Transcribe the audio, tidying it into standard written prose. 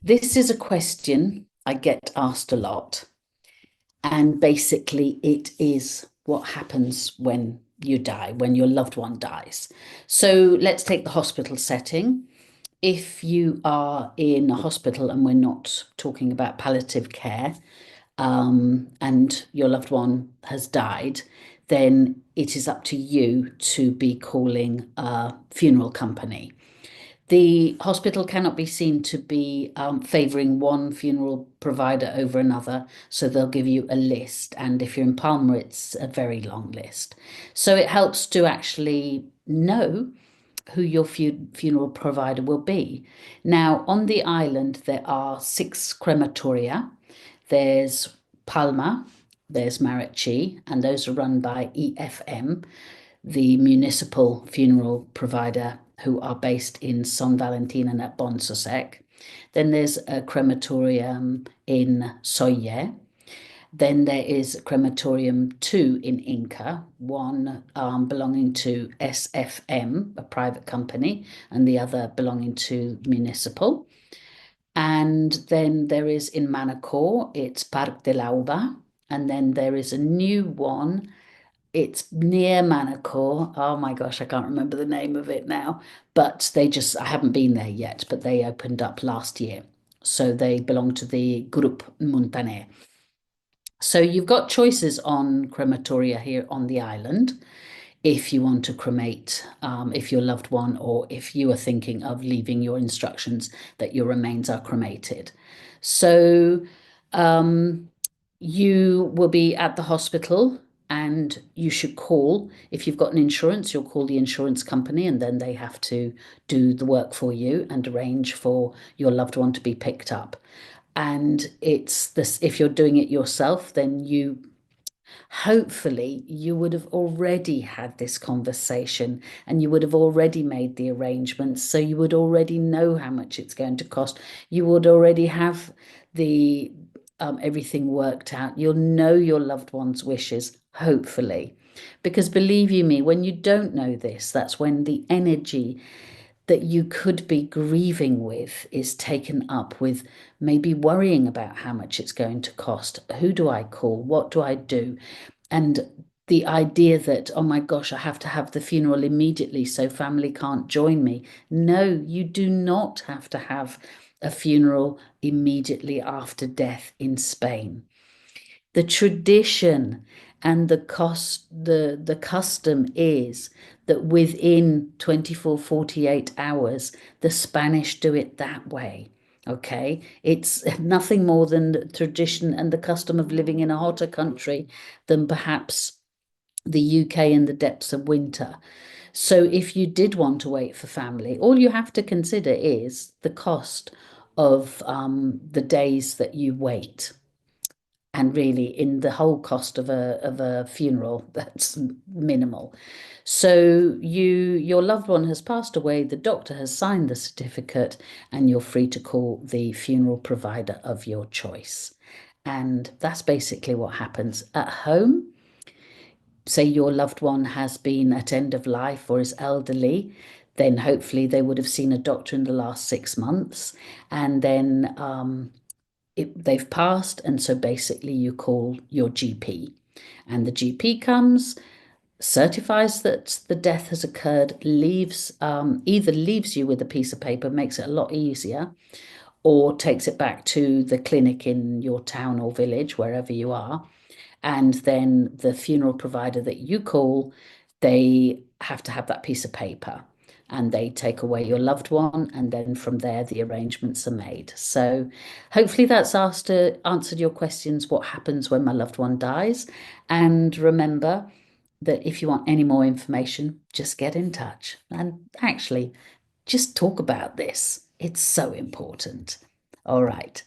This is a question I get asked a lot. And basically, it is what happens when you die, when your loved one dies. So let's take the hospital setting. If you are in a hospital, and we're not talking about palliative care, and your loved one has died, then it is up to you to be calling a funeral company. The hospital cannot be seen to be favouring one funeral provider over another, so they'll give you a list. And if you're in Palma, it's a very long list. So it helps to actually know who your funeral provider will be. Now, on the island, there are 6 crematoria. There's Palma, there's Maracay, and those are run by EFM, the municipal funeral provider, who are based in San Valentin and at Bonsosec. Then there's a crematorium in Soye. Then there is crematorium 2 in Inca, one belonging to SFM, a private company, and the other belonging to municipal. And then there is in Manacor, it's Parc de l'Auba. And then there is a new one, it's near Manacor. Oh my gosh, I can't remember the name of it now. But I haven't been there yet, but they opened up last year. So they belong to the Group Montaner. So you've got choices on crematoria here on the island if you want to cremate, if your loved one, or if you are thinking of leaving your instructions that your remains are cremated. So you will be at the hospital and you should call. If you've got an insurance, you'll call the insurance company and then they have to do the work for you and arrange for your loved one to be picked up. And it's this, if you're doing it yourself, then hopefully you would have already had this conversation and you would have already made the arrangements. So you would already know how much it's going to cost. You would already have the everything worked out. You'll know your loved one's wishes, hopefully. Because believe you me, when you don't know this, that's when the energy that you could be grieving with is taken up with maybe worrying about how much it's going to cost. Who do I call? What do I do? And the idea that, oh my gosh, I have to have the funeral immediately so family can't join me. No, you do not have to have a funeral immediately after death in Spain. The tradition and the custom is that within 24, 48 hours, the Spanish do it that way. Okay, it's nothing more than the tradition and the custom of living in a hotter country than perhaps the UK in the depths of winter. So if you did want to wait for family, all you have to consider is the cost of the days that you wait. And really, in the whole cost of a funeral, that's minimal. So your loved one has passed away, the doctor has signed the certificate, and you're free to call the funeral provider of your choice. And that's basically what happens at home. Say your loved one has been at end of life or is elderly, then hopefully they would have seen a doctor in the last 6 months, and then they've passed, and so basically you call your GP, and the GP comes, certifies that the death has occurred, either leaves you with a piece of paper, makes it a lot easier, or takes it back to the clinic in your town or village, wherever you are. And then the funeral provider that you call, they have to have that piece of paper and they take away your loved one. And then from there, the arrangements are made. So hopefully that's answered your questions. What happens when my loved one dies? And remember that if you want any more information, just get in touch and actually just talk about this. It's so important. All right.